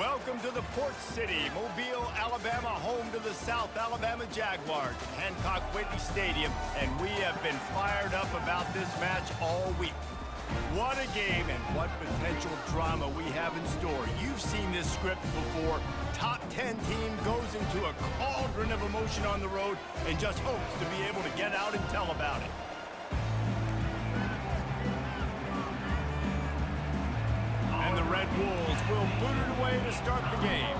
Welcome to the Port City, Mobile, Alabama, home to the South Alabama Jaguars at Hancock Whitney Stadium, and we have been fired up about this match all week. What a game and what potential drama we have in store. You've seen this script before. Top 10 team goes into a cauldron of emotion on the road and just hopes to be able to get out and tell about it. And the Red Wolves will boot it away to start the game.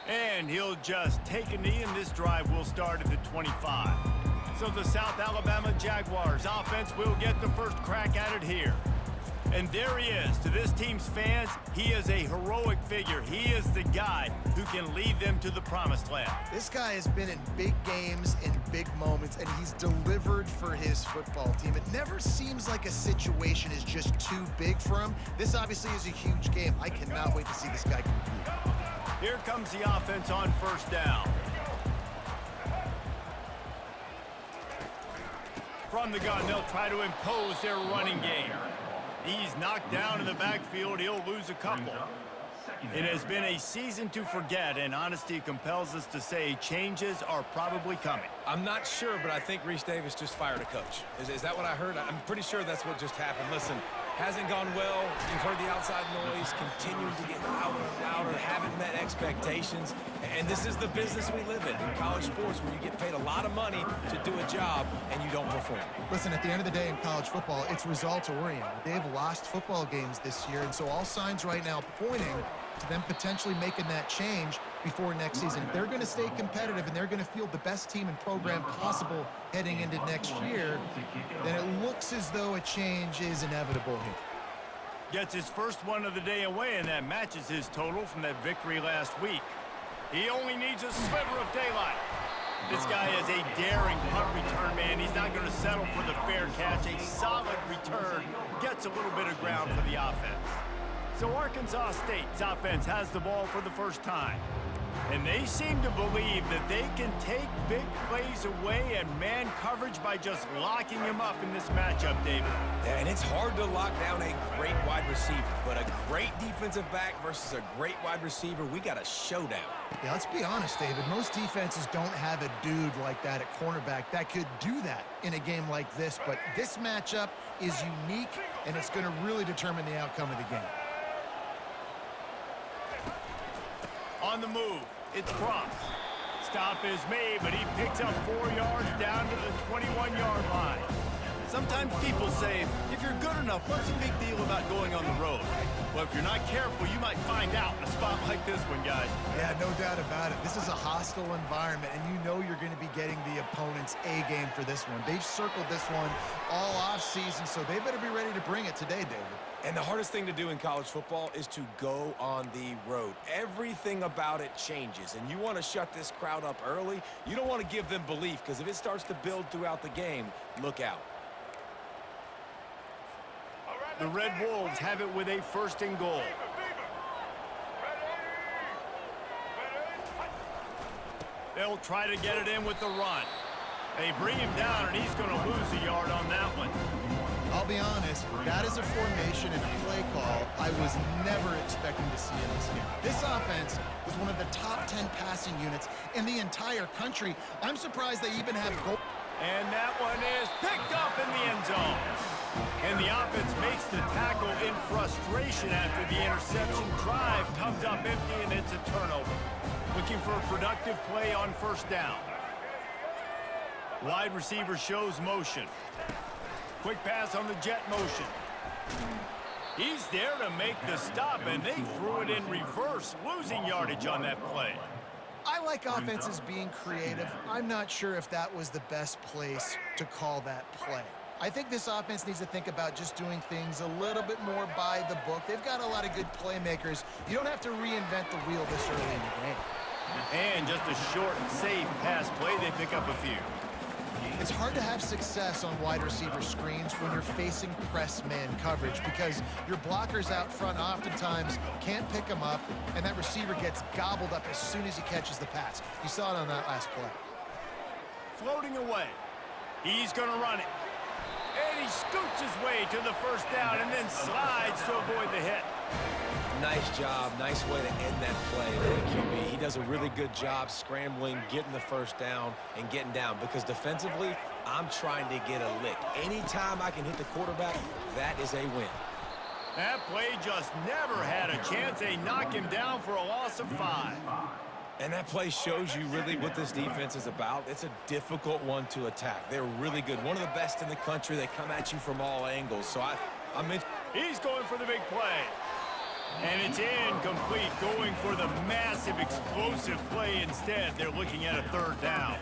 And he'll just take a knee, and this drive will start at the 25. So the South Alabama Jaguars offense will get the first crack at it here. And there he is. To this team's fans, he is a heroic figure. He is the guy who can lead them to the promised land. This guy has been in big games, in big moments, and he's delivered for his football team. It never seems like a situation is just too big for him. This obviously is a huge game. I cannot wait to see this guy compete. Here comes the offense on first down. From the gun, they'll try to impose their running game. He's knocked down in the backfield. He'll lose a couple. It has been a season to forget, and honesty compels us to say changes are probably coming. I'm not sure, but I think Reese Davis just fired a coach. Is that what I heard? I'm pretty sure that's what just happened. Listen, hasn't gone well. You've heard the outside noise, continuing to get louder and louder, haven't met expectations. And this is the business we live in college sports, where you get paid a lot of money to do a job and you don't perform. Listen, at the end of the day in college football, it's results-oriented. They've lost football games this year, and so all signs right now pointing to them potentially making that change before next season. If they're going to stay competitive and they're going to field the best team and program possible heading into next year, then it looks as though a change is inevitable here. Gets his first one of the day away, and that matches his total from that victory last week. He only needs a sliver of daylight. This guy is a daring punt return man. He's not going to settle for the fair catch. A solid return gets a little bit of ground for the offense. So Arkansas State's offense has the ball for the first time. And they seem to believe that they can take big plays away and man coverage by just locking him up in this matchup, David. Yeah, and it's hard to lock down a great wide receiver, but a great defensive back versus a great wide receiver, we got a showdown. Yeah, let's be honest, David. Most defenses don't have a dude like that at cornerback that could do that in a game like this, but this matchup is unique, and it's going to really determine the outcome of the game. On the move, it's Cross. Stop is made, but he picks up 4 yards down to the 21-yard line. Sometimes people say, if you're good enough, what's the big deal about going on the road? Well, if you're not careful, you might find out in a spot like this one, guys. Yeah, no doubt about it. This is a hostile environment, and you know you're going to be getting the opponent's A-game for this one. They've circled this one all offseason, so they better be ready to bring it today, David. And the hardest thing to do in college football is to go on the road. Everything about it changes, and you want to shut this crowd up early. You don't want to give them belief, because if it starts to build throughout the game, look out. The Red Wolves have it with a first and goal. They'll try to get it in with the run. They bring him down, and he's going to lose a yard on that one. I'll be honest, that is a formation and a play call I was never expecting to see in this game. This offense was one of the top 10 passing units in the entire country. I'm surprised they even have goal. And that one is picked up in the end zone. And the offense makes the tackle in frustration after the interception. Drive comes up empty, and it's a turnover. Looking for a productive play on first down. Wide receiver shows motion. Quick pass on the jet motion. He's there to make the stop, and they threw it in reverse, losing yardage on that play. I like offenses being creative. I'm not sure if that was the best place to call that play. I think this offense needs to think about just doing things a little bit more by the book. They've got a lot of good playmakers. You don't have to reinvent the wheel this early in the game. And just a short, safe pass play, they pick up a few. It's hard to have success on wide receiver screens when you're facing press man coverage because your blockers out front oftentimes can't pick them up, and that receiver gets gobbled up as soon as he catches the pass. You saw it on that last play. Floating away. He's going to run it. And he scoots his way to the first down and then slides to avoid the hit. Nice job. Nice way to end that play for the QB. He does a really good job scrambling, getting the first down, and getting down. Because defensively, I'm trying to get a lick. Anytime I can hit the quarterback, that is a win. That play just never had a chance. They knock him down for a loss of 5. And that play shows you really what this defense is about. It's a difficult one to attack. They're really good. One of the best in the country. They come at you from all angles. So I'm in. He's going for the big play. And it's incomplete, going for the massive, explosive play instead. They're looking at a 3rd down.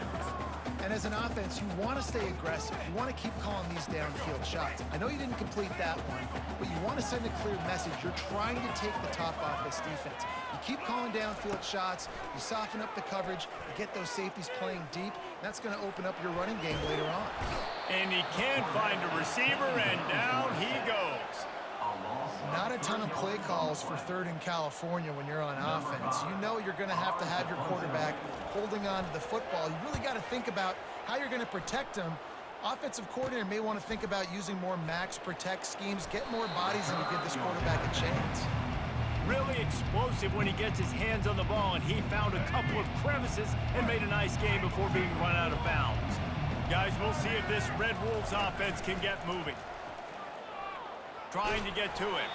And as an offense, you want to stay aggressive. You want to keep calling these downfield shots. I know you didn't complete that one, but you want to send a clear message. You're trying to take the top off this defense. You keep calling downfield shots. You soften up the coverage. You get those safeties playing deep. That's going to open up your running game later on. And he can't find a receiver, and down he goes. Not a ton of play calls for 3rd and California when you're on offense. You know you're going to have your quarterback holding on to the football. You really got to think about how you're going to protect him. Offensive coordinator may want to think about using more max protect schemes, get more bodies, and to give this quarterback a chance. Really explosive when he gets his hands on the ball, and he found a couple of crevices and made a nice game before being run out of bounds. Guys, we'll see if this Red Wolves offense can get moving. Trying to get to him.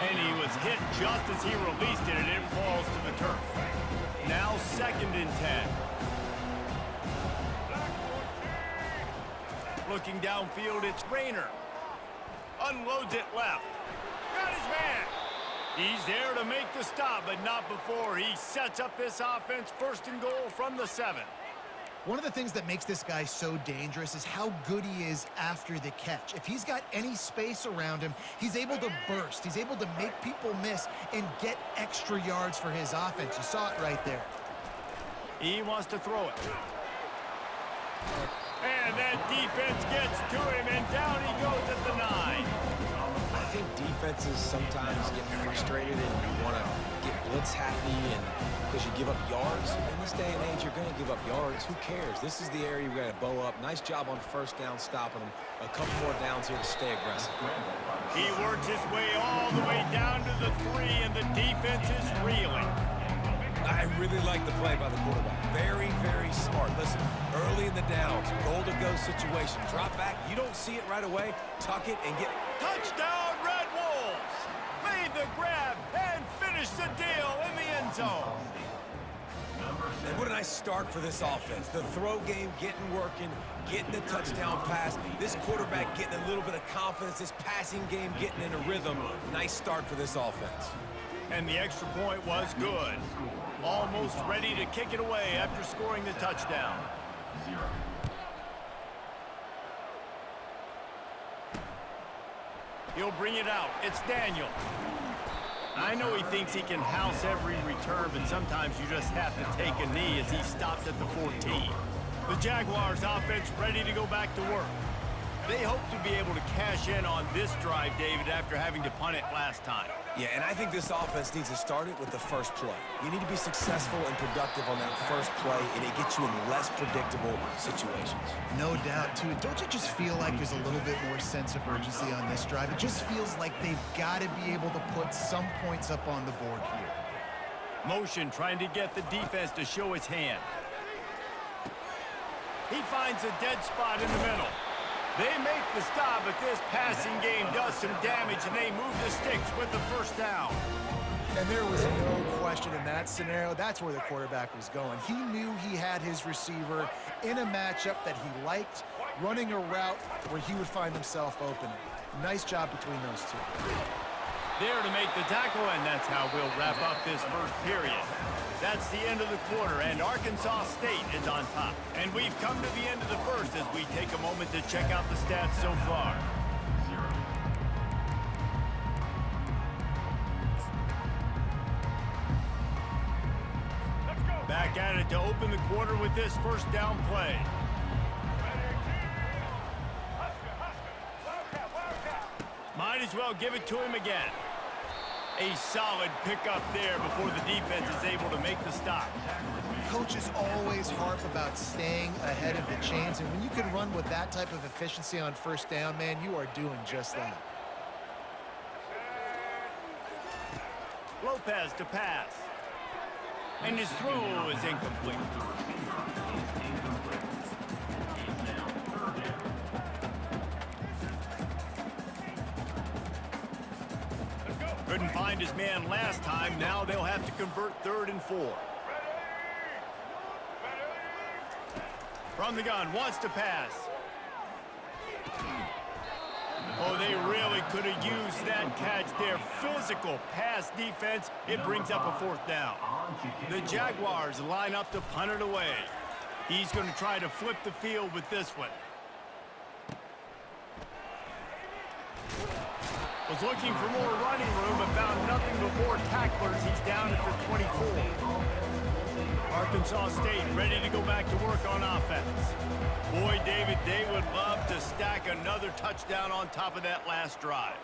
And he was hit just as he released it, and it falls to the turf. Now 2nd and 10. Looking downfield, it's Rayner. Unloads it left. Got his man. He's there to make the stop, but not before he sets up this offense 1st and goal from the 7. One of the things that makes this guy so dangerous is how good he is after the catch. If he's got any space around him, he's able to burst. He's able to make people miss and get extra yards for his offense. You saw it right there. He wants to throw it. And that defense gets to him, and down he goes at the 9. I think defenses sometimes get frustrated and you want to get blitz happy and because you give up yards. In this day and age, you're going to give up yards. Who cares? This is the area we're going to bow up. Nice job on 1st down stopping them. A couple more downs here to stay aggressive. He works his way all the way down to the 3, and the defense is reeling. I really like the play by the quarterback. Very, very smart. Listen, early in the downs, goal-to-go situation. Drop back. You don't see it right away. Tuck it and get... Touchdown, Red Wolves! Made the grab and finished the deal in the end zone. And what a nice start for this offense. The throw game getting working, getting the touchdown pass. This quarterback getting a little bit of confidence. This passing game getting in a rhythm. Nice start for this offense. And the extra point was good. Almost ready to kick it away after scoring the touchdown. He'll bring it out. It's Daniel. I know he thinks he can house every return, but sometimes you just have to take a knee as he stops at the 14. The Jaguars offense ready to go back to work. They hope to be able to cash in on this drive, David, after having to punt it last time. Yeah, and I think this offense needs to start it with the first play. You need to be successful and productive on that first play, and it gets you in less predictable situations. No doubt, too. Don't you just feel like there's a little bit more sense of urgency on this drive? It just feels like they've got to be able to put some points up on the board here. Motion trying to get the defense to show his hand. He finds a dead spot in the middle. They make the stop, but this passing game does some damage, and they move the sticks with the first down. And there was no question in that scenario. That's where the quarterback was going. He knew he had his receiver in a matchup that he liked, running a route where he would find himself open. Nice job between those two. There to make the tackle, and that's how we'll wrap up this first period. That's the end of the quarter, and Arkansas State is on top. And we've come to the end of the first as we take a moment to check out the stats so far. Back at it to open the quarter with this first down play. Might as well give it to him again. A solid pickup there before the defense is able to make the stop. Coaches always harp about staying ahead of the chains, and when you can run with that type of efficiency on first down, man, you are doing just that. Lopez to pass. And his throw is incomplete. Couldn't find his man last time. Now they'll have to convert 3rd and 4. From the gun, wants to pass. Oh, they really could have used that catch there. Physical pass defense. It brings up a 4th down. The Jaguars line up to punt it away. He's going to try to flip the field with this one. Was looking for more running room, but found nothing but more tacklers. He's down at the 24. Arkansas State ready to go back to work on offense. Boy, David, they would love to stack another touchdown on top of that last drive.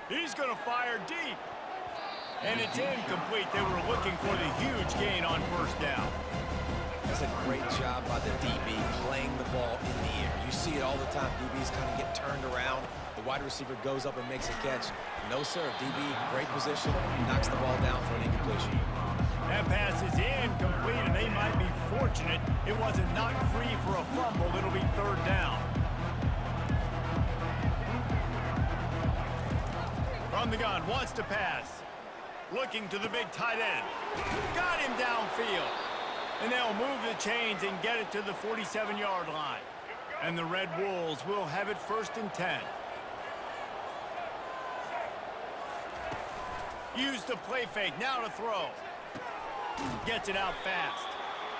He's going to fire deep. And it's incomplete. They were looking for the huge gain on 1st down. That's a great job by the DB playing the ball in the air. You see it all the time. DBs kind of get turned around. The wide receiver goes up and makes a catch. No, sir. DB, great position. Knocks the ball down for an incompletion. That pass is incomplete, and they might be fortunate it wasn't knocked free for a fumble. It'll be 3rd down. From the gun, wants to pass. Looking to the big tight end. Got him downfield. And they'll move the chains and get it to the 47-yard line. And the Red Wolves will have it 1st and 10. Use the play fake, now to throw. Gets it out fast.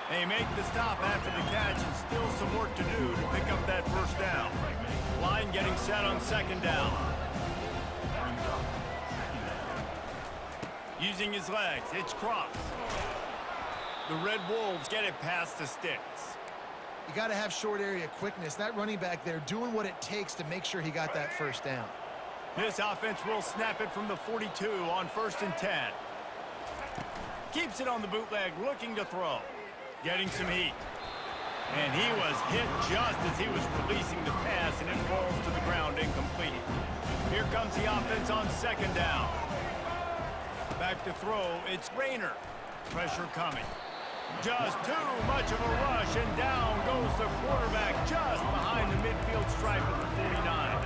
They make the stop after the catch and still some work to do to pick up that 1st down. Line getting set on 2nd down. Using his legs, it's cross. The Red Wolves get it past the sticks. You got to have short area quickness. That running back there doing what it takes to make sure he got that 1st down. This offense will snap it from the 42 on 1st and 10. Keeps it on the bootleg, looking to throw. Getting some heat. And he was hit just as he was releasing the pass, and it falls to the ground incomplete. Here comes the offense on 2nd down. Back to throw, it's Rayner. Pressure coming. Just too much of a rush, and down goes the quarterback just behind the midfield stripe at the 49.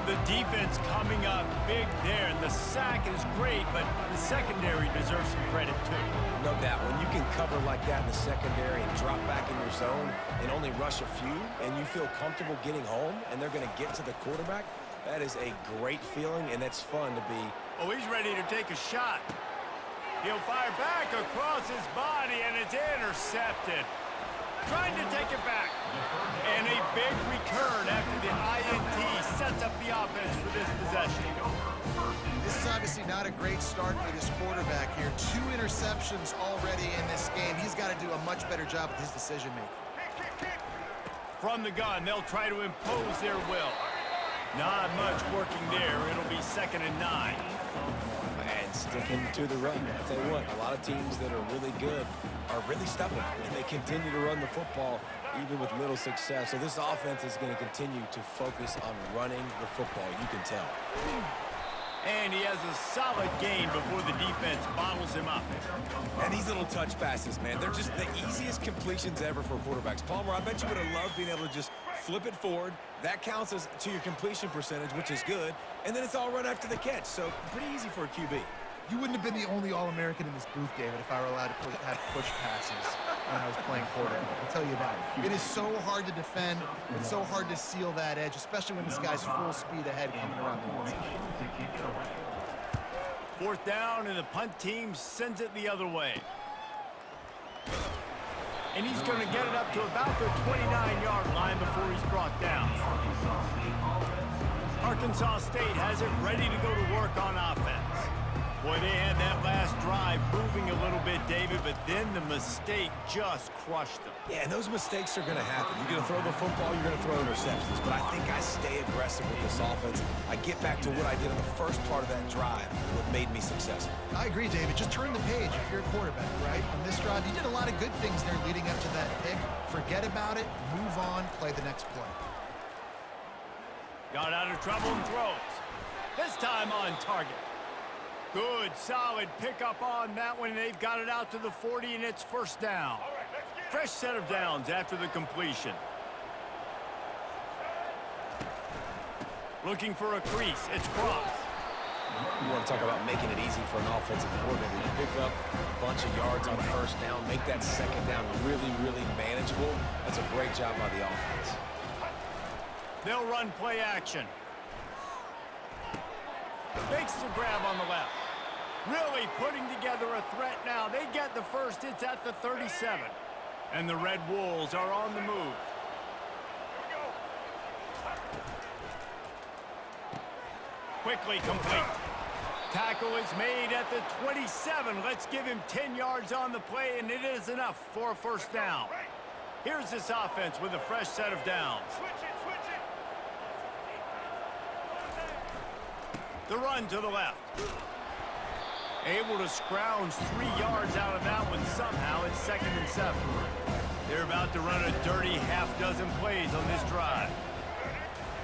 The defense coming up big there, and the sack is great, but the secondary deserves some credit too. No doubt. When you can cover like that in the secondary and drop back in your zone and only rush a few, and you feel comfortable getting home, and they're going to get to the quarterback, that is a great feeling, and that's fun to be. Oh, he's ready to take a shot. He'll fire back across his body, and it's intercepted. Trying to take it back. And a big return after the INT sets up the offense for this possession. This is obviously not a great start for this quarterback here. 2 interceptions already in this game. He's got to do a much better job with his decision-making. From the gun, they'll try to impose their will. Not much working there. It'll be 2nd and 9. And sticking to the run. I'll tell you what, a lot of teams that are really good are really stubborn, and they continue to run the football even with little success. So this offense is going to continue to focus on running the football, you can tell. And he has a solid gain before the defense bottles him up. And these little touch passes, man, they're just the easiest completions ever for quarterbacks. Palmer, I bet you would have loved being able to just flip it forward. That counts as to your completion percentage, which is good. And then it's all run after the catch. So pretty easy for a QB. You wouldn't have been the only All-American in this booth, David, if I were allowed to have push passes when I was playing quarterback. I'll tell you that. It is so hard to defend. It's so hard to seal that edge, especially when this guy's full speed ahead coming around the outside. 4th down, and the punt team sends it the other way. And he's going to get it up to about the 29-yard line before he's brought down. Arkansas State has it ready to go to work on offense. Boy, they had that last drive moving a little bit, David, but then the mistake just crushed them. Yeah, and those mistakes are going to happen. You're going to throw the football, you're going to throw interceptions. But I think I stay aggressive with this offense. I get back to what I did in the first part of that drive, what made me successful. I agree, David. Just turn the page if you're a quarterback, right? On this drive, you did a lot of good things there leading up to that pick. Forget about it, move on, play the next play. Got out of trouble and throws. This time on target. Good, solid pickup on that one. They've got it out to the 40, and it's first down. Fresh set of downs after the completion. Looking for a crease. It's Cross. You want to talk about making it easy for an offensive coordinator. You pick up a bunch of yards on first down, make that second down really, really manageable. That's a great job by the offense. They'll run play action. Makes the grab on the left. Really putting together a threat now. They get the first. It's at the 37. And the Red Wolves are on the move. Quickly complete. Tackle is made at the 27. Let's give him 10 yards on the play, and it is enough for a first down. Here's this offense with a fresh set of downs. The run to the left. Able to scrounge 3 yards out of that one somehow. It's 2nd and 7. They're about to run a dirty half-dozen plays on this drive.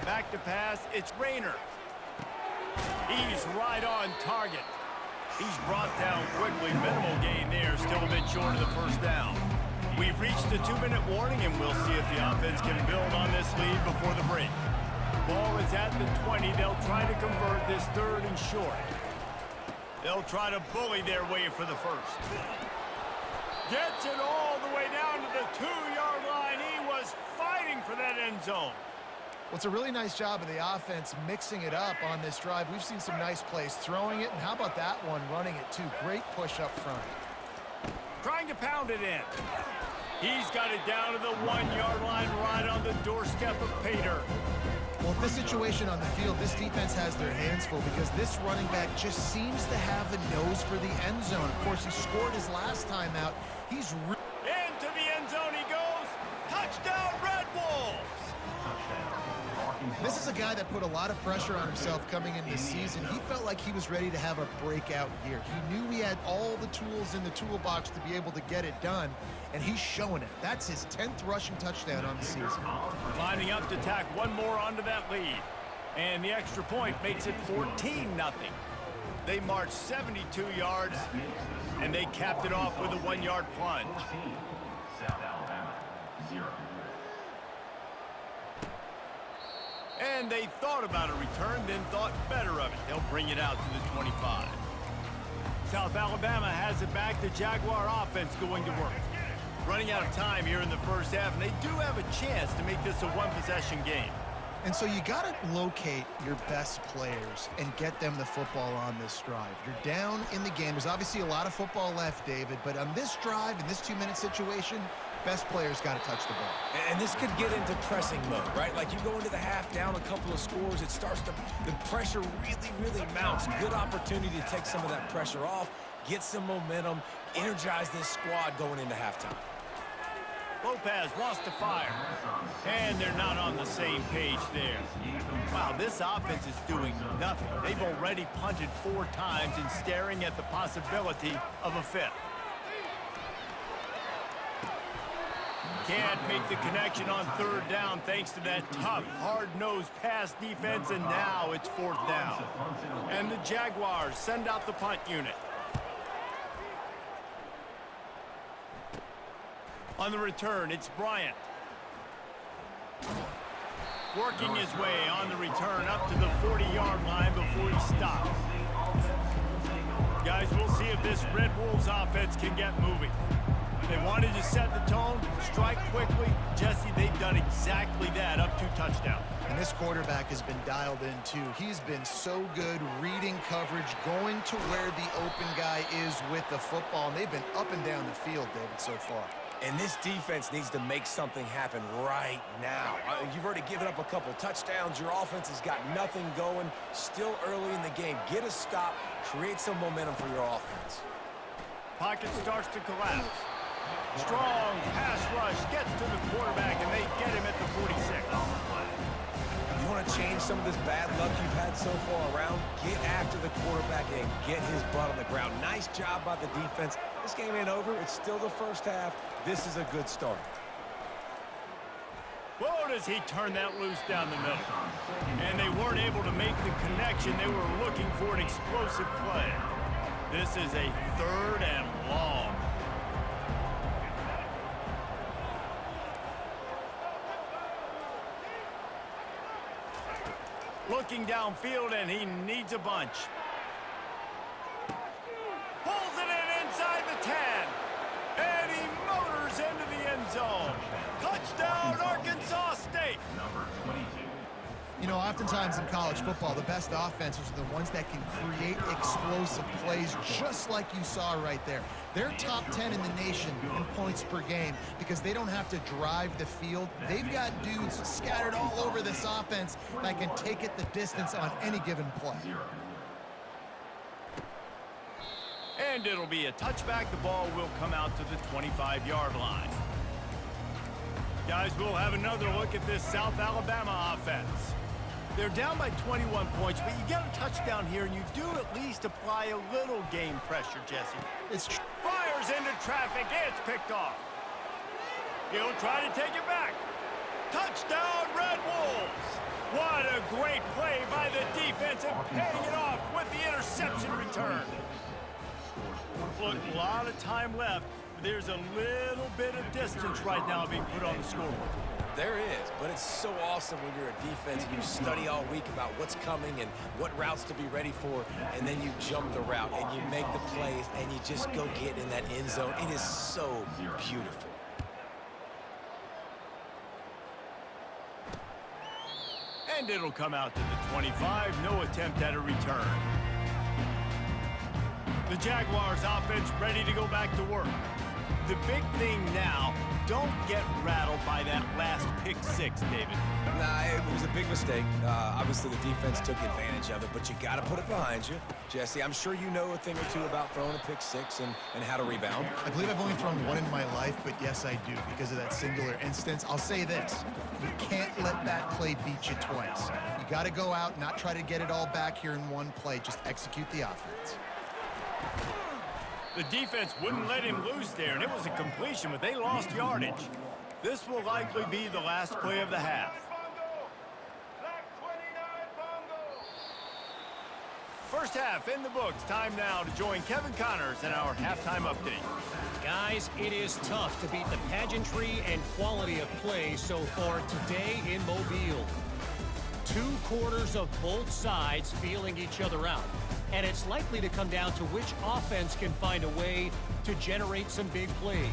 Back to pass. It's Rayner. He's right on target. He's brought down quickly. Minimal gain there. Still a bit short of the first down. We've reached the 2-minute warning, and we'll see if the offense can build on this lead before the break. Ball is at the 20. They'll try to convert this 3rd and short. They'll try to bully their way for the first. Gets it all the way down to the 2-yard line. He was fighting for that end zone. Well, it's a really nice job of the offense mixing it up on this drive. We've seen some nice plays throwing it, and how about that one running it too? Great push up front. Trying to pound it in. He's got it down to the 1-yard line right on the doorstep of Pater. Well, this situation on the field, this defense has their hands full because this running back just seems to have a nose for the end zone. Of course, he scored his last time out. He's into the end zone he goes. Touchdown, Red Wolves! This is a guy that put a lot of pressure on himself coming into the season. He felt like he was ready to have a breakout year. He knew he had all the tools in the toolbox to be able to get it done, and he's showing it. That's his 10th rushing touchdown on the season. Lining up to tack one more onto that lead. And the extra point makes it 14-0. They marched 72 yards, and they capped it off with a 1-yard plunge. And they thought about a return, then thought better of it. They'll bring it out to the 25. South Alabama has it back. The Jaguar offense going to work. Running out of time here in the first half, and they do have a chance to make this a one-possession game. And so you got to locate your best players and get them the football on this drive. You're down in the game. There's obviously a lot of football left, David, but on this drive, in this 2-minute situation, best players got to touch the ball. And this could get into pressing mode, right? Like you go into the half down a couple of scores, it starts to, the pressure really, really mounts. Good opportunity to take some of that pressure off, get some momentum, energize this squad going into halftime. Lopez wants to fire, and they're not on the same page there. Wow, this offense is doing nothing. They've already punted 4 times and staring at the possibility of a 5th. Can't make the connection on 3rd down thanks to that tough, hard-nosed pass defense, and now it's 4th down. And the Jaguars send out the punt unit. On the return, it's Bryant. Working his way on the return up to the 40-yard line before he stops. Guys, we'll see if this Red Wolves offense can get moving. They wanted to set the tone, strike quickly. Jesse, they've done exactly that, up 2 touchdowns. And this quarterback has been dialed in, too. He's been so good reading coverage, going to where the open guy is with the football, and they've been up and down the field, David, so far. And this defense needs to make something happen right now. You've already given up a couple touchdowns. Your offense has got nothing going. Still early in the game. Get a stop. Create some momentum for your offense. Pocket starts to collapse. Strong pass rush gets to the quarterback, and they get him at the 46. You want to change some of this bad luck you've had so far around? Get after the quarterback and get his butt on the ground. Nice job by the defense. This game ain't over. It's still the first half. This is a good start. Whoa, does he turn that loose down the middle. And they weren't able to make the connection. They were looking for an explosive play. This is a 3rd and long. Looking downfield, and he needs a bunch. Pulls it in inside the 10. And he motors into the end zone. Touchdown, Arkansas State. Number 22. You know, oftentimes in college football, the best offenses are the ones that can create explosive plays, just like you saw right there. They're top 10 in the nation in points per game because they don't have to drive the field. They've got dudes scattered all over this offense that can take it the distance on any given play. And it'll be a touchback. The ball will come out to the 25-yard line. Guys, we'll have another look at this South Alabama offense. They're down by 21 points, but you get a touchdown here, and you do at least apply a little game pressure, Jesse. Fires into traffic. It's picked off. He'll try to take it back. Touchdown, Red Wolves. What a great play by the defense and paying it off with the interception return. Look, a lot of time left. There's a little bit of distance right now being put on the scoreboard. There is, but it's so awesome when you're a defense and you study all week about what's coming and what routes to be ready for, and then you jump the route and you make the plays and you just go get in that end zone. It is so beautiful. And it'll come out to the 25. No attempt at a return. The Jaguars offense ready to go back to work. The big thing now, don't get rattled by that last pick 6, David. Nah, it was a big mistake. Obviously, the defense took advantage of it, but you got to put it behind you. Jesse, I'm sure you know a thing or two about throwing a pick 6 and how to rebound. I believe I've only thrown one in my life, but yes, I do because of that singular instance. I'll say this. You can't let that play beat you twice. You got to go out, not try to get it all back here in one play. Just execute the offense. The defense wouldn't let him loose there, and it was a completion, but they lost yardage. This will likely be the last play of the half. First half in the books. Time now to join Kevin Connors in our halftime update. Guys, it is tough to beat the pageantry and quality of play so far today in Mobile. 2 quarters of both sides feeling each other out. And it's likely to come down to which offense can find a way to generate some big plays.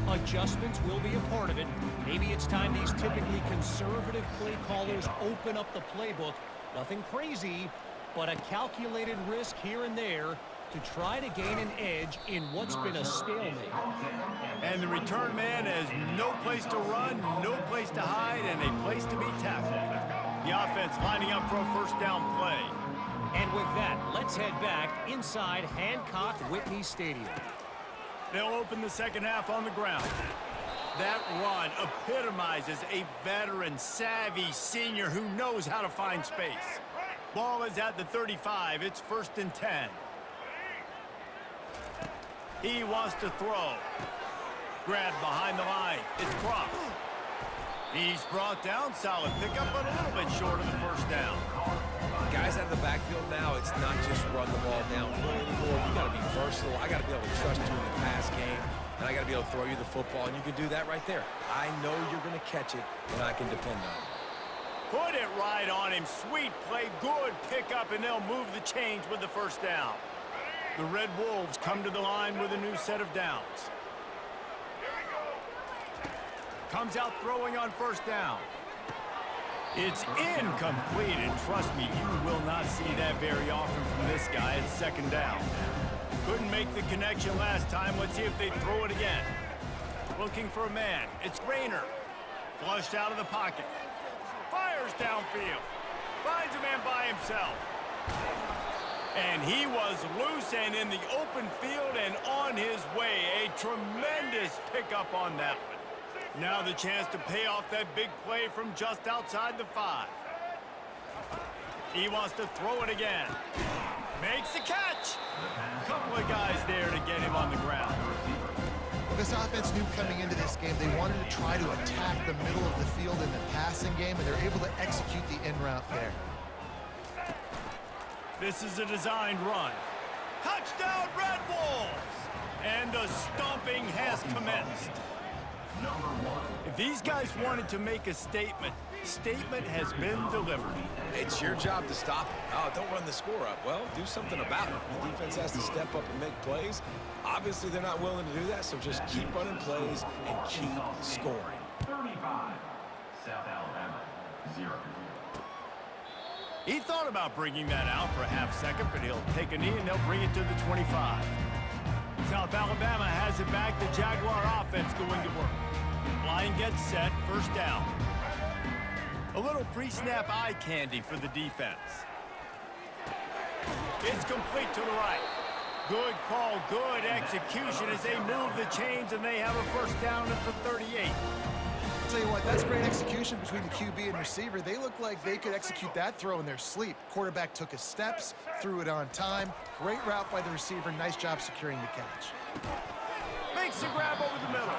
Adjustments will be a part of it. Maybe it's time these typically conservative play callers open up the playbook. Nothing crazy, but a calculated risk here and there to try to gain an edge in what's been a stalemate. And the return man has no place to run, no place to hide, and a place to be tackled. The offense lining up for a first down play. And with that, let's head back inside Hancock-Whitney Stadium. They'll open the second half on the ground. That run epitomizes a veteran, savvy senior who knows how to find space. Ball is at the 35. It's 1st and 10. He wants to throw. Grabbed behind the line. It's Croft. He's brought down. Solid pickup, but a little bit short of the first down. Guys out of the backfield now, it's not just run the ball downhill anymore. You got to be versatile. I got to be able to trust you in the pass game, and I got to be able to throw you the football, and you can do that right there. I know you're going to catch it, and I can depend on it. Put it right on him. Sweet play, good pickup, and they'll move the chains with the first down. The Red Wolves come to the line with a new set of downs. Comes out throwing on first down. It's incomplete, and trust me, you will not see that very often from this guy at second down. Couldn't make the connection last time. Let's see if they throw it again. Looking for a man. It's Rayner. Flushed out of the pocket. Fires downfield. Finds a man by himself. And he was loose and in the open field and on his way. A tremendous pickup on that one. Now the chance to pay off that big play from just outside the 5. He wants to throw it again. Makes the catch. A couple of guys there to get him on the ground. Well, this offense knew coming into this game they wanted to try to attack the middle of the field in the passing game, and they're able to execute the in route there. This is a designed run. Touchdown, Red Wolves! And the stomping has commenced. If these guys wanted to make a statement, statement has been delivered. It's your job to stop it. Oh, don't run the score up. Well, do something about it. The defense has to step up and make plays. Obviously, they're not willing to do that, so just keep running plays and keep scoring. 35, South Alabama, 0. He thought about bringing that out for a half second, but he'll take a knee and they'll bring it to the 25. South Alabama has it back. The Jaguar offense going to work. Line gets set, first down. A little pre-snap eye candy for the defense. It's complete to the right. Good call, good execution as they move the chains and they have a first down at the 38. I'll tell you what, that's great execution between the QB and receiver. They look like they could execute that throw in their sleep. Quarterback took his steps, threw it on time. Great route by the receiver. Nice job securing the catch. Makes the grab over the middle.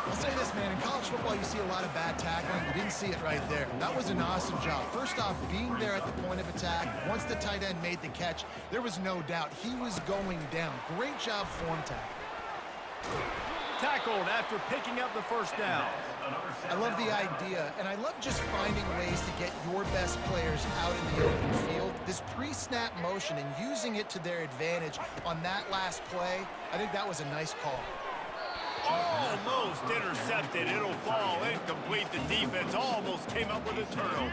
I'll say this, man, in college football you see a lot of bad tackling. You didn't see it right there. That was an awesome job. First off, being there at the point of attack. Once the tight end made the catch, there was no doubt he was going down. Great job form tackle. Tackled after picking up the first down. I love the idea, and I love just finding ways to get your best players out in the open field. This pre-snap motion and using it to their advantage on that last play, I think that was a nice call. Almost intercepted. It'll fall incomplete. The defense almost came up with a turnover.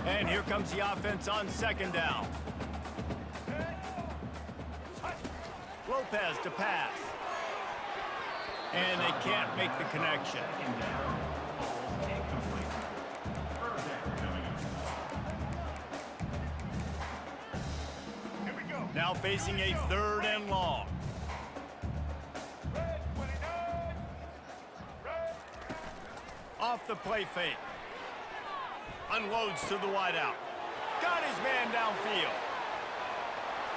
And here comes the offense on second down. Lopez to pass. And they can't make the connection. Now facing a third and long. Off the play fake. Unloads to the wideout. Got his man downfield.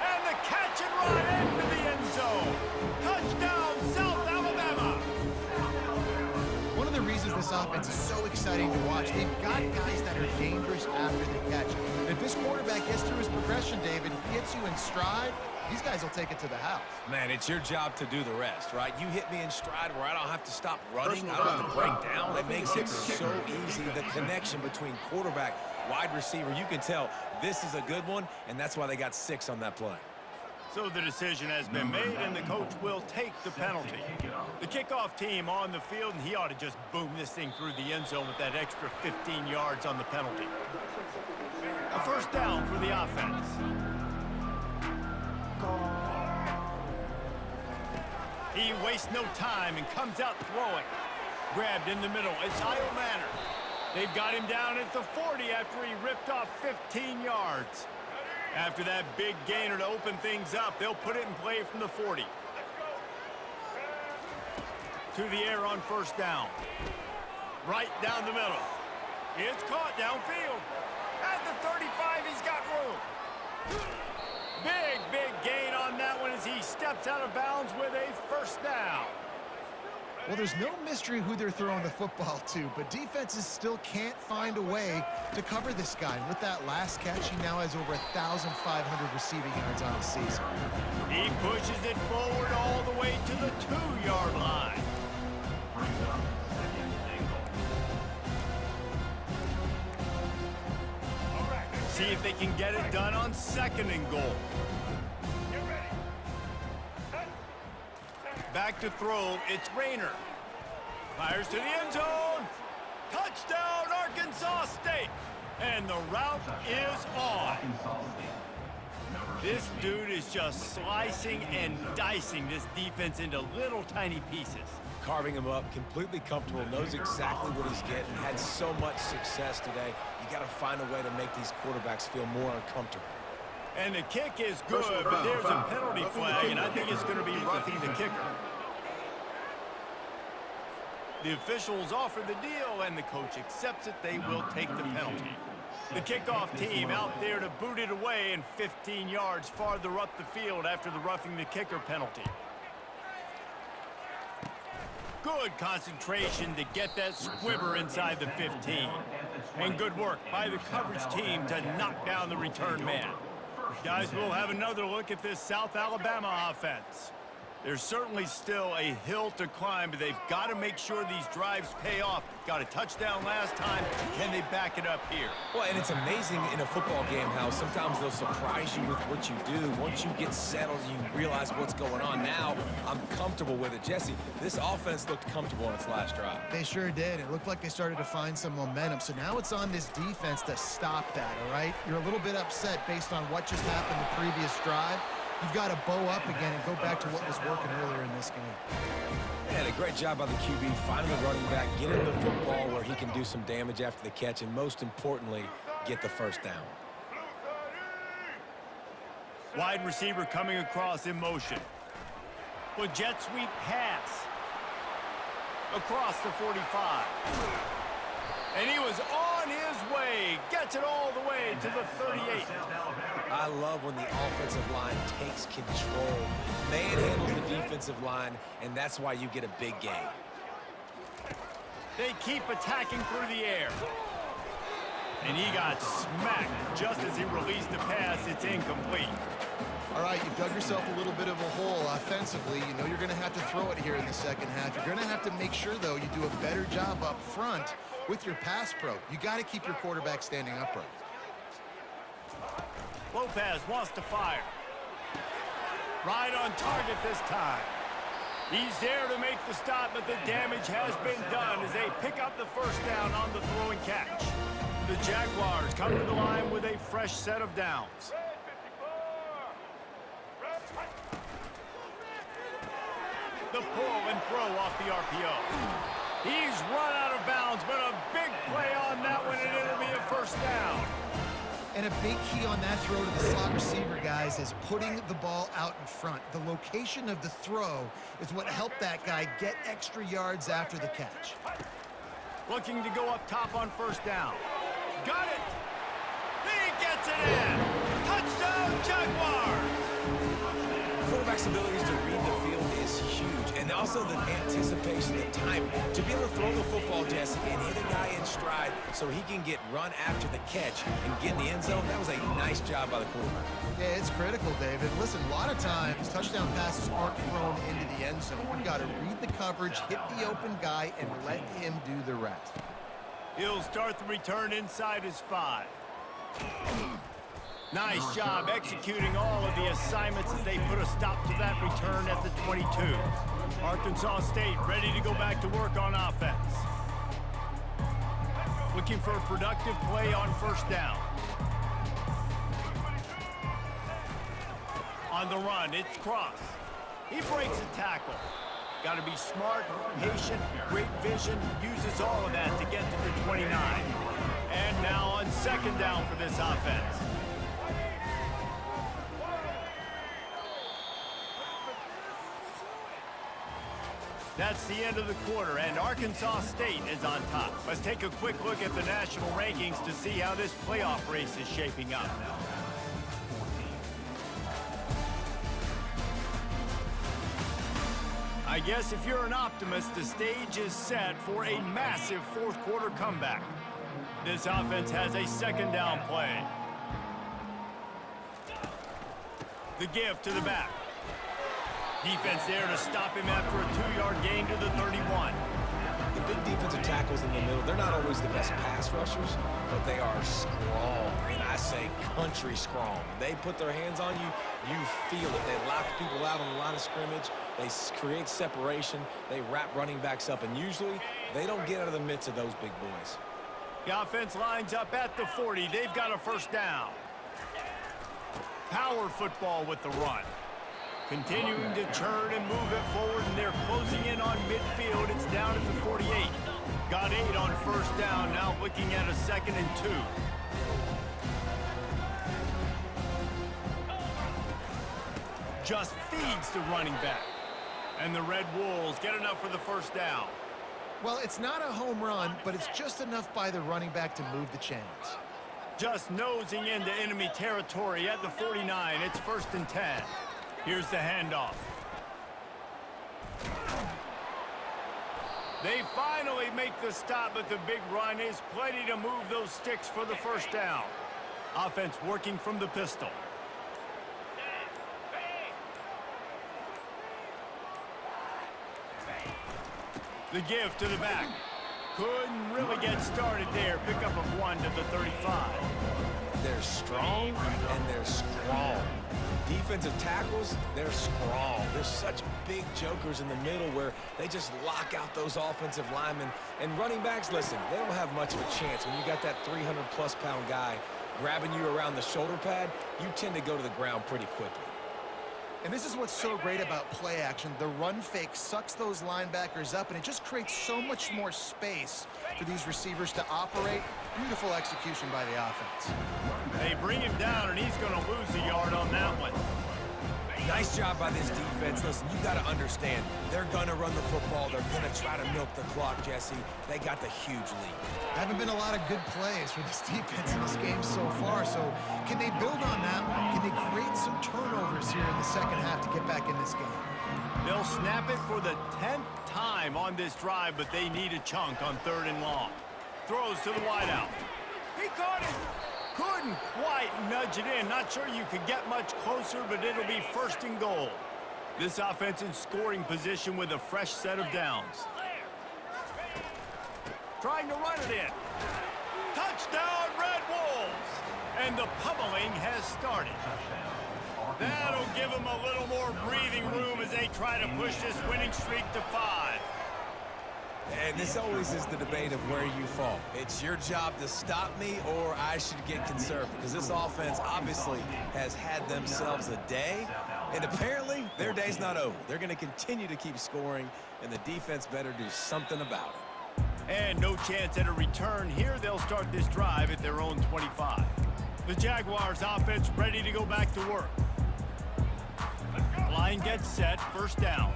And the catch and run into the end zone. Touchdown, South Alabama. One of the reasons this offense is so exciting to watch, they've got guys that are dangerous after the catch. If this quarterback gets through his progression, David, hits you in stride, these guys will take it to the house. Man, it's your job to do the rest, right? You hit me in stride where I don't have to stop running. I don't have to break down. That makes it so easy. The connection between quarterback, wide receiver, you can tell this is a good one, and that's why they got 6 on that play. So the decision has been made, and the coach will take the penalty. The kickoff team on the field, and he ought to just boom this thing through the end zone with that extra 15 yards on the penalty. A first down for the offense. He wastes no time and comes out throwing. Grabbed in the middle. It's Io Manor. They've got him down at the 40 after he ripped off 15 yards. After that big gainer to open things up, they'll put it in play from the 40. To the air on first down. Right down the middle. It's caught downfield. At the 35, he's got room. Big gain on that one as he steps out of bounds with a first down. Well, there's no mystery who they're throwing the football to, but defenses still can't find a way to cover this guy. With that last catch, he now has over 1,500 receiving yards on the season. He pushes it forward all the way to the 2-yard line. See if they can get it done on second and goal. Back to throw, it's Rayner. Fires to the end zone. Touchdown, Arkansas State. And the route is on. This dude is just slicing and dicing this defense into little tiny pieces. carving him up, completely comfortable, knows exactly what he's getting, had so much success today. You got to find a way to make these quarterbacks feel more uncomfortable. And the kick is good, but there's a penalty flag, and I think it's going to be roughing the kicker. The officials offer the deal, and the coach accepts it. They will take the penalty. The kickoff team out there to boot it away and 15 yards farther up the field after the roughing the kicker penalty. Good concentration to get that squibber inside the 15. And good work by the coverage team to knock down the return man. Guys, we'll have another look at this South Alabama offense. There's certainly still a hill to climb, but they've got to make sure these drives pay off. Got a touchdown last time. Can they back it up here? Well, and it's amazing in a football game how sometimes they'll surprise you with what you do. Once you get settled, you realize what's going on. Now, I'm comfortable with it. Jesse, this offense looked comfortable on its last drive. They sure did. It looked like they started to find some momentum. So now it's on this defense to stop that, all right? You're a little bit upset based on what just happened the previous drive. You've got to bow up again and go back to what was working earlier in this game. And a great job by the QB, finding the running back, getting the football where he can do some damage after the catch, and most importantly, get the first down. Wide receiver coming across in motion. With jet sweep pass. Across the 45. And he was on his way. Gets it all the way to the 38. I love when the offensive line takes control, manhandles the defensive line, and that's why you get a big gain. They keep attacking through the air. And he got smacked just as he released the pass. It's incomplete. All right, you've dug yourself a little bit of a hole offensively. You know you're going to have to throw it here in the second half. You're going to have to make sure, though, you do a better job up front with your pass pro. You got to keep your quarterback standing upright. Lopez wants to fire. Right on target this time. He's there to make the stop, but the damage has been done as they pick up the first down on the throwing catch. The Jaguars come to the line with a fresh set of downs. The pull and throw off the RPO. He's run out of bounds, but a big play on that one, and it'll be a first down. And a big key on that throw to the slot receiver, guys, is putting the ball out in front. The location of the throw is what helped that guy get extra yards after the catch. Looking to go up top on first down. Got it! He gets it in! Touchdown, Jaguars! Quarterback's abilities to read the field is huge, and also the anticipation and time to be able to throw the football, Jesse, and hit a guy in stride so he can get run after the catch and get in the end zone. That was a nice job by the quarterback. Yeah, it's critical, David. Listen, a lot of times touchdown passes aren't thrown into the end zone. You've got to read the coverage, hit the open guy, and let him do the rest. He'll start the return inside his 5. Nice job executing all of the assignments as they put a stop to that return at the 22. Arkansas State ready to go back to work on offense. Looking for a productive play on first down. On the run, it's Cross. He breaks a tackle. Got to be smart, patient, great vision, uses all of that to get to the 29. And now on second down for this offense. That's the end of the quarter, and Arkansas State is on top. Let's take a quick look at the national rankings to see how this playoff race is shaping up. I guess if you're an optimist, the stage is set for a massive fourth quarter comeback. This offense has a second down play. The give to the back. Defense there to stop him after a 2-yard gain to the 31. The big defensive tackles in the middle, they're not always the best pass rushers, but they are strong, and I say country strong. They put their hands on you, you feel it. They lock people out on the line of scrimmage. They create separation. They wrap running backs up, and usually they don't get out of the midst of those big boys. The offense lines up at the 40. They've got a first down. Power football with the run. Continuing to churn and move it forward, and they're closing in on midfield. It's down at the 48. Got 8 on first down, now looking at a 2nd and 2. Just feeds the running back. And the Red Wolves get enough for the first down. Well, it's not a home run, but it's just enough by the running back to move the chains. Just nosing into enemy territory at the 49. It's 1st and 10. Here's the handoff. They finally make the stop, but the big run is plenty to move those sticks for the first down. Offense working from the pistol. The give to the back. Couldn't really get started there. Pickup of 1 to the 35. They're strong, and they're strong. Defensive tackles, they're strong. There's such big jokers in the middle where they just lock out those offensive linemen. And running backs, listen, they don't have much of a chance. When you got that 300-plus pound guy grabbing you around the shoulder pad, you tend to go to the ground pretty quickly. And this is what's so great about play action. The run fake sucks those linebackers up, and it just creates so much more space for these receivers to operate. Beautiful execution by the offense. They bring him down, and he's going to lose a yard on that one. Nice job by this defense. Listen, you got to understand, they're going to run the football. They're going to try to milk the clock, Jesse. They got the huge lead. Haven't been a lot of good plays for this defense in this game so far, so can they build on that one? Can they create some turnovers here in the second half to get back in this game? They'll snap it for the 10th time on this drive, but they need a chunk on 3rd and long. Throws to the wideout. He caught it. Couldn't quite nudge it in. Not sure you could get much closer, but it'll be 1st and goal. This offense in scoring position with a fresh set of downs. Trying to run it in. Touchdown, Red Wolves! And the pummeling has started. That'll give them a little more breathing room as they try to push this winning streak to 5. And this always is the debate of where you fall. It's your job to stop me, or I should get conservative. Because this offense obviously has had themselves a day, and apparently their day's not over. They're going to continue to keep scoring, and the defense better do something about it. And no chance at a return here. They'll start this drive at their own 25. The Jaguars offense ready to go back to work. Line gets set, 1st down.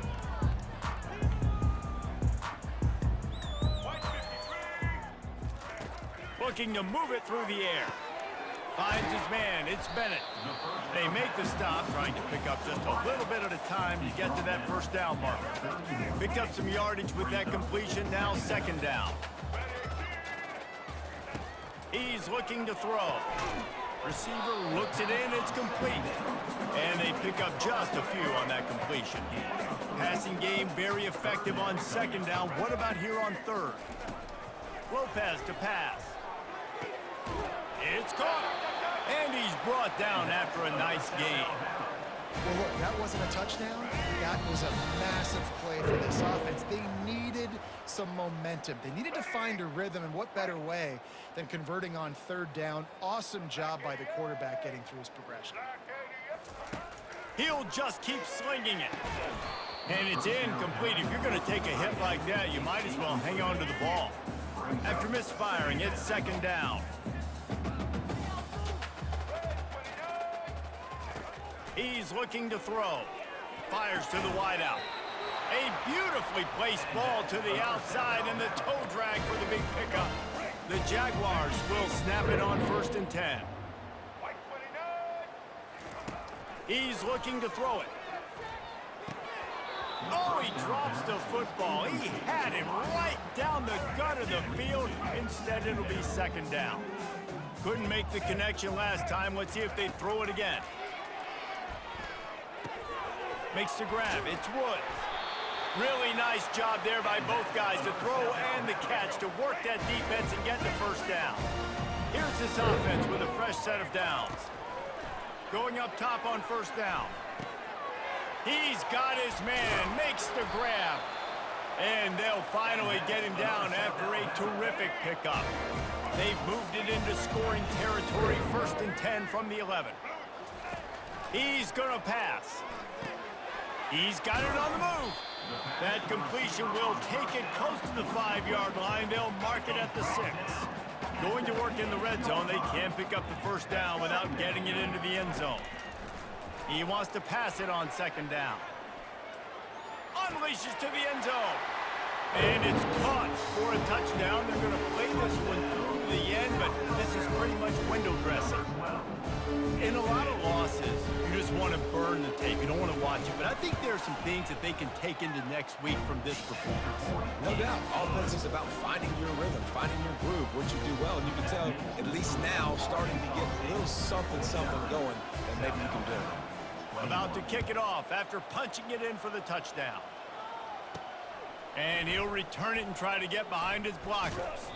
Looking to move it through the air. Finds his man. It's Bennett. They make the stop, trying to pick up just a little bit at a time to get to that 1st down mark. Picked up some yardage with that completion. Now 2nd down. He's looking to throw. Receiver looks it in. It's complete. And they pick up just a few on that completion. Passing game very effective on 2nd down. What about here on 3rd? Lopez to pass. It's caught, and he's brought down after a nice gain. Well, look, that wasn't a touchdown. That was a massive play for this offense. They needed some momentum. They needed to find a rhythm, and what better way than converting on 3rd down. Awesome job by the quarterback getting through his progression. He'll just keep slinging it. And it's incomplete. If you're going to take a hit like that, you might as well hang on to the ball. After misfiring, it's 2nd down. He's looking to throw. Fires to the wideout. A beautifully placed ball to the outside, and the toe drag for the big pickup. The Jaguars will snap it on 1st and 10. He's looking to throw it. Oh, he drops the football. He had him right down the gut of the field. Instead, it'll be 2nd down. Couldn't make the connection last time. Let's see if they throw it again. Makes the grab. It's Woods. Really nice job there by both guys, the throw and the catch, to work that defense and get the 1st down. Here's this offense with a fresh set of downs. Going up top on 1st down. He's got his man, makes the grab. And they'll finally get him down after a terrific pickup. They've moved it into scoring territory, 1st and 10 from the 11. He's gonna pass. He's got it on the move. That completion will take it close to the 5-yard line. They'll mark it at the 6. Going to work in the red zone. They can't pick up the first down without getting it into the end zone. He wants to pass it on 2nd down. Unleashes to the end zone. And it's caught for a touchdown. They're going to play this one through to the end, but this is pretty much window dressing. In a lot of losses, you just want to burn the tape. You don't want to watch it. But I think there are some things that they can take into next week from this performance. No doubt. Offense is about finding your rhythm, finding your groove, what you do well. And you can tell, at least now, starting to get a little something going that maybe you can do. About to kick it off after punching it in for the touchdown. And he'll return it and try to get behind his blockers.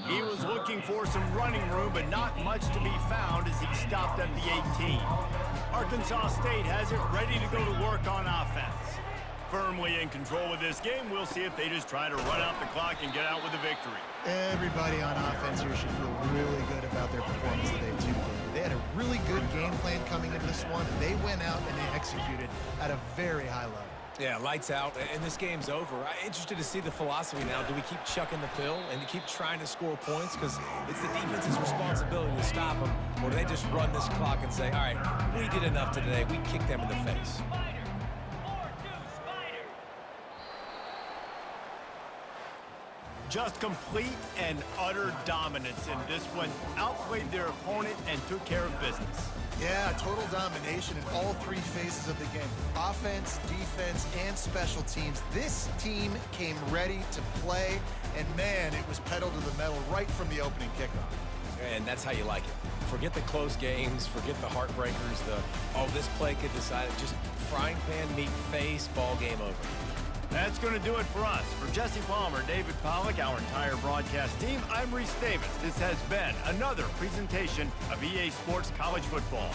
He was looking for some running room, but not much to be found as he stopped at the 18. Arkansas State has it ready to go to work on offense. Firmly in control of this game, we'll see if they just try to run out the clock and get out with a victory. Everybody on offense here should feel really good about their performance today, too. They had a really good game plan coming into this one, and they went out and they executed at a very high level. Yeah, lights out, and this game's over. I'm interested to see the philosophy now. Do we keep chucking the pill and keep trying to score points? Because it's the defense's responsibility to stop them. Or do they just run this clock and say, all right, we did enough today. We kicked them in the face. Just complete and utter dominance in this one. Outplayed their opponent and took care of business. Yeah, total domination in all 3 phases of the game. Offense, defense, and special teams. This team came ready to play, and man, it was pedal to the metal right from the opening kickoff. And that's how you like it. Forget the close games, forget the heartbreakers, this play could decide it. Just frying pan, meat face, ball game over. That's going to do it for us. For Jesse Palmer, David Pollack, our entire broadcast team, I'm Reese Davis. This has been another presentation of EA Sports College Football.